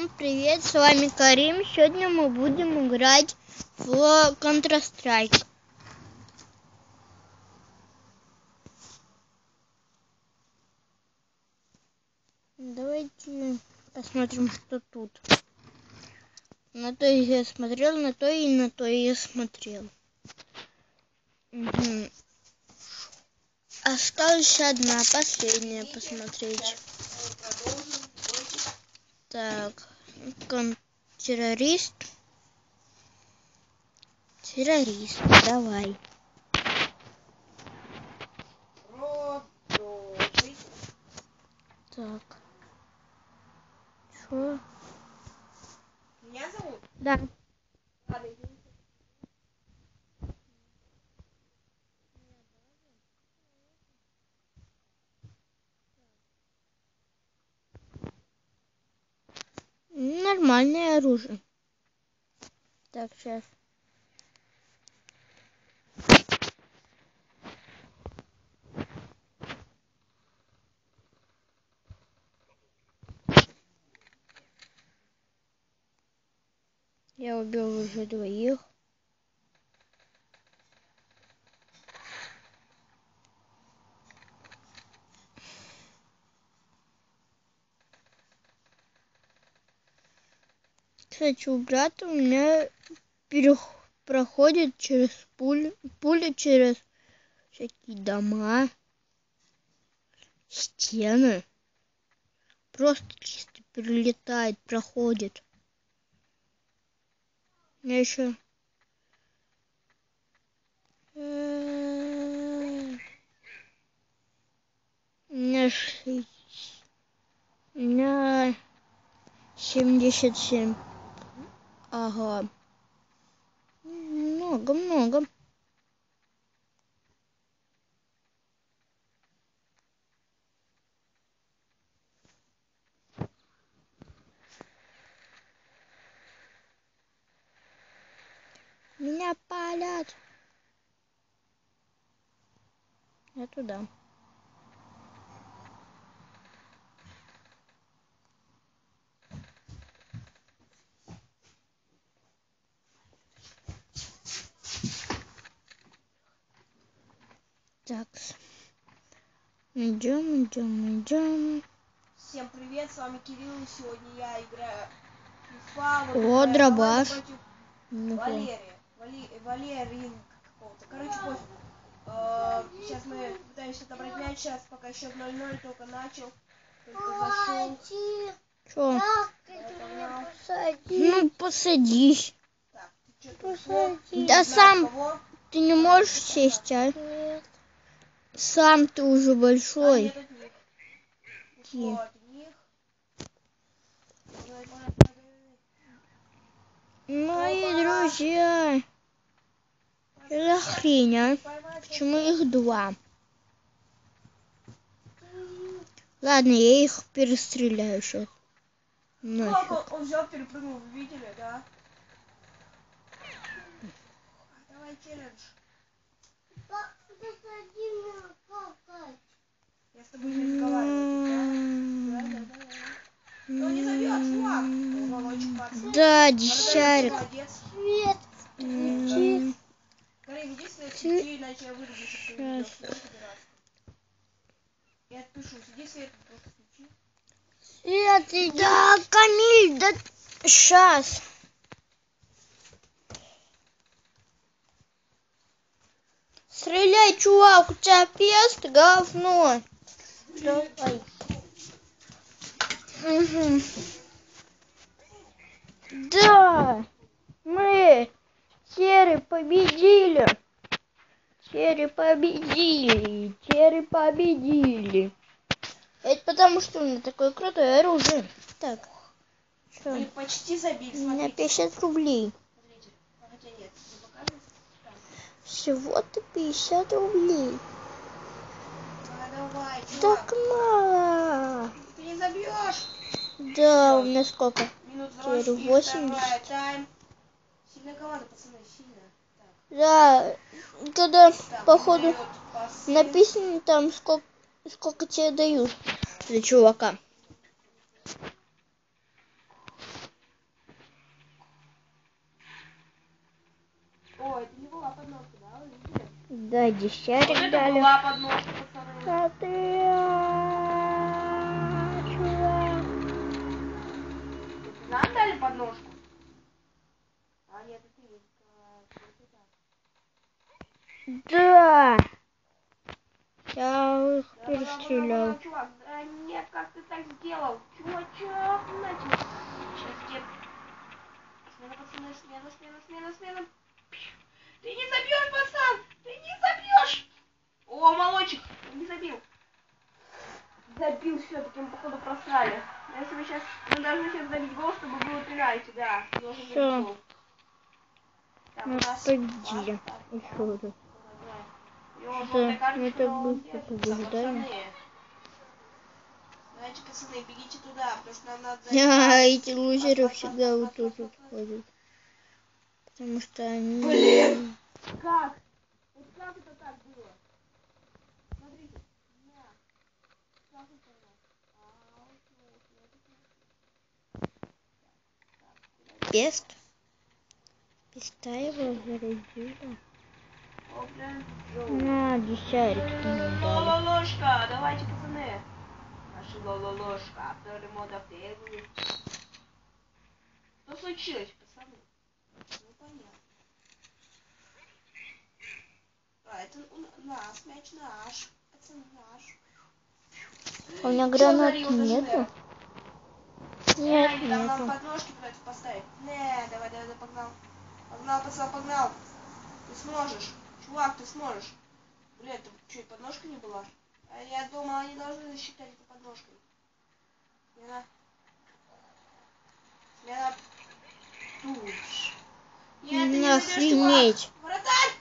Всем привет, с вами Карим. Сегодня мы будем играть в Counter-Strike. Давайте посмотрим, что тут. На то я смотрел, на то и на то я смотрел. Угу. Осталась одна, последняя посмотреть. Так, террорист. Террорист, давай. Так. Что? Меня зовут? Да. Нормальное оружие. Так, сейчас. Я убил уже двоих. Кстати, у брата у меня проходит через пуля через всякие дома, стены. Просто чисто прилетает, проходит. Я еще... У меня 77. Ага. Много. Меня палят. Я туда. Так. Идем. Всем привет, с вами Кирилл, и сегодня я играю FIFA. О, дробаш. Валерий какого-то. Короче, пофиг. Сейчас мы пытаемся отобрать мяч, сейчас пока счет 0-0, только начал, только зашел. Что? Давай, Ну, посадись. так, ты что, Да сам ты не можешь сесть, а? Нет. Сам ты уже большой. Нет, от них. Ушло от них. Мои друзья. Что за хрень, а? Почему их два? Ладно, я их перестреляю сейчас. Как он взял, перепрыгнул, вы видели, да? Давай челлендж. Я с тобой не разговариваю, да? Он не зовет, чувак. Уголочек пошел. Да, десятик. Молодец. Свет. Карин, иди свет, сиди, иначе я вырежу, чтобы ты не видел. Я отпишусь. Иди свет, просто включи. Свет, да, Камиль, да сейчас. Стреляй, чувак, у тебя пест, говно. Давай. Угу. Да, мы серы победили. Победили. Это потому, что у меня такое крутое оружие. Так, что? Мы почти забили, У меня 50 рублей. Смотрите. Хотя нет, не покажем. Всего-то 50 рублей. Давай, чувак. Так мало. Ты не забьешь. Да, у меня сколько? Минут Теперь 80. 80. Тайм. Сильная команда, пацаны, сильная. Да, когда Так, походу написано там сколько тебе дают для чувака. Да, десятик Вот это дали. была подножка, пацаны. Чувак. Нам дали подножку? А, нет, это не так. Да. Я их Да, перестрелял. чувак, да нет, как ты так сделал? Чувачок, начал. Сейчас тебе... Смена, пацаны, смена. Ты не забьешь, пацан! Ты не забьешь! О, молочек! Не забил. Забил все-таки, мы походу просрали. Если мы сейчас... Мы должны сейчас забить гол, чтобы было пенальти, да. Все. Мы победили. Еще раз. Да, мы так быстро побеждаем. Давайте, пацаны, бегите туда, потому что нам надо... Эти лузеры всегда вот тут вот ходят. Потому что они... Блин! Как? Вот как это так было? Смотрите. Как это у нас? Пест. Песта его заразила. На, десятик нам дали. Лололошка, давайте, пацаны. Наша лололошка, который мода первый. Что случилось, пацаны? Ну, понятно. А, это наш, мяч наш. Пацаны, наш. А у меня гранаты нету? Нет, там нету. надо подножки против поставить. Не, давай, погнал. Погнал, пацан, погнал. Ты сможешь. Чувак, ты сможешь. Блин, это что, подножка не была? А я думал, они должны считать это подножкой. Смена. Туш. Нет, ты не забьешь, чувак. Вратарь!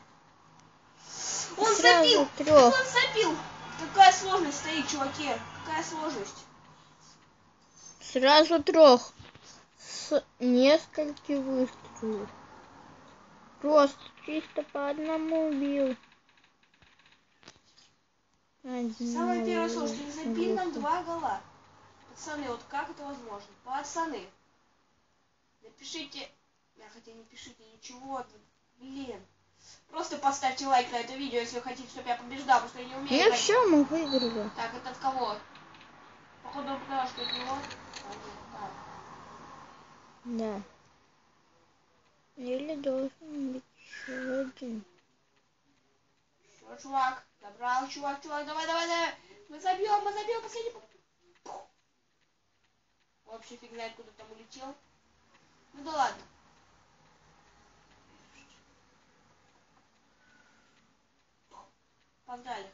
Он забил! Трёх. Он забил! Какая сложность стоит, чуваки? Какая сложность? Сразу трех. С нескольких выстрелов. Просто чисто по одному убил. Самое первое сложность. Они забили нам 2 гола. Пацаны, вот как это возможно? Пацаны. Напишите. Хотя не пишите ничего. Блин. Просто поставьте лайк на это видео, если вы хотите, чтобы я побеждал, потому что я не умею. Ну все, мы выиграли. Так, это от кого? Походу, потому что от него. Да. Или должен быть еще один. Все, чувак. Добрал, чувак, давай. Мы забьем последний. Вообще фигня, откуда там улетел. Ну да ладно. Погнали.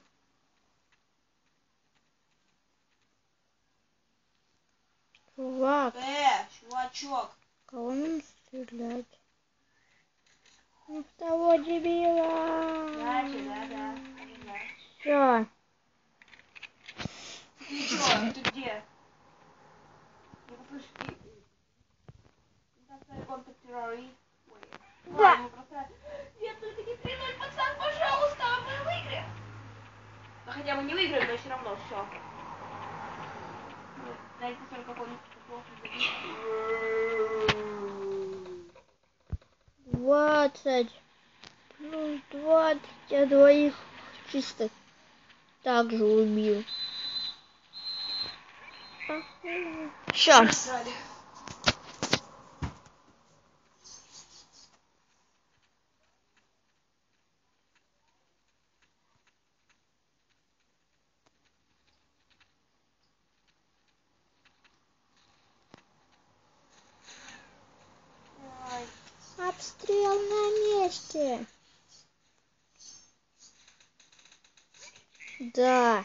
Чувак. Чувачок. Кого нам стрелять? Ну, того дебила. Да. Все. Ты чё? Ты где? Да. Нет, только не 3-0, пацан, пожалуйста, мы выиграем. Но хотя мы не выиграем, но все равно все. Дайте посмотрим, как он плохо забил. 20. Ну, 20. Я двоих чисто так же убил. Все. Обстрел на месте. Да.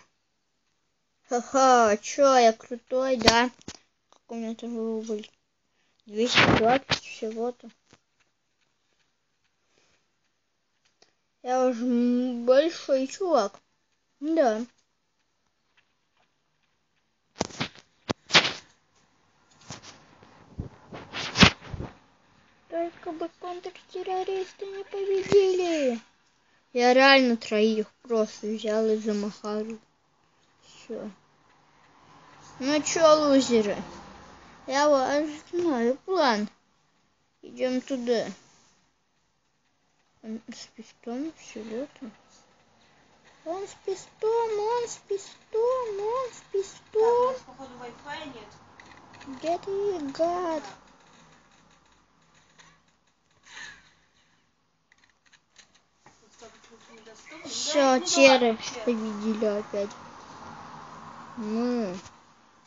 Ха-ха, чё, я крутой, да? Как у меня там рубль? 220 всего-то. Я уже большой чувак. Да. Только бы контртеррористы не победили. Я реально троих просто взял и замахал. Все. Ну чё, лузеры? Я вас знаю план. Идем туда. С пистом всего-то. Он с пистом, он с пистом, он с Так, у пистом. нас, походу, Wi-Fi нет. Где ты, гад? Все, черы победили опять. Мы.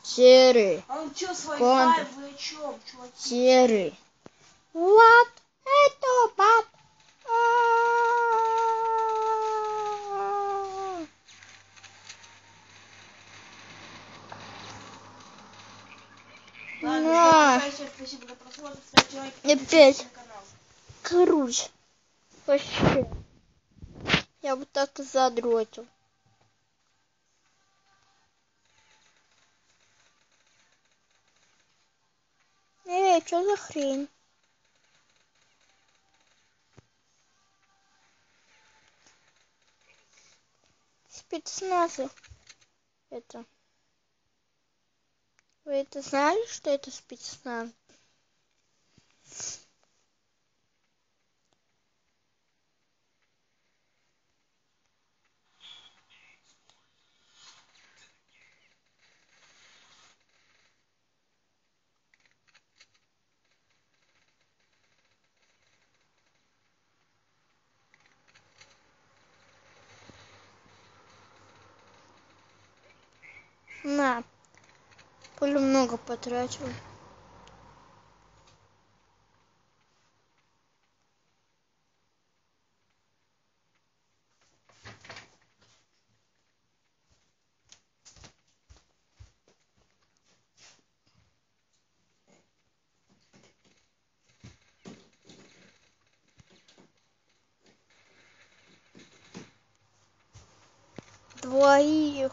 Серый. А он чё с Контр. Wi-Fi? Вы о чём, чуваки? Серый. What? Это баб. Ладно, На. большое спасибо за просмотр. Ставьте лайк. Опять. На канал. Круть. Вообще. Я бы так и задротил. Эй, что за хрень? Спецназы. Это. Вы это знали, что это спецназ? На. Пулю много потратил. Двоих.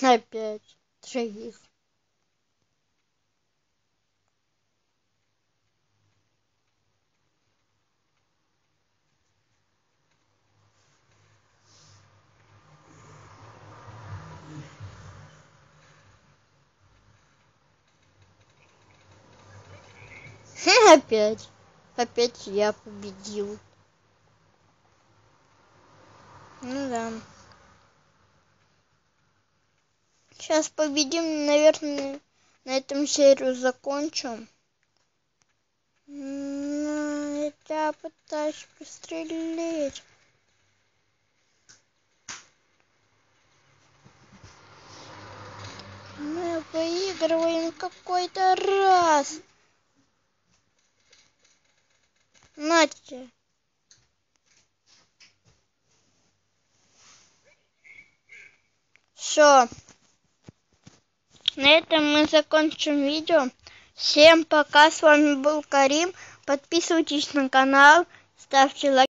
Опять. Троих. Опять. Опять я победил. Ну да. Сейчас победим, наверное, на этом серию закончим. Я тебя пытаюсь пострелять. Мы выигрываем какой-то раз. Нате. Все. На этом мы закончим видео. Всем пока. С вами был Карим. Подписывайтесь на канал. Ставьте лайк.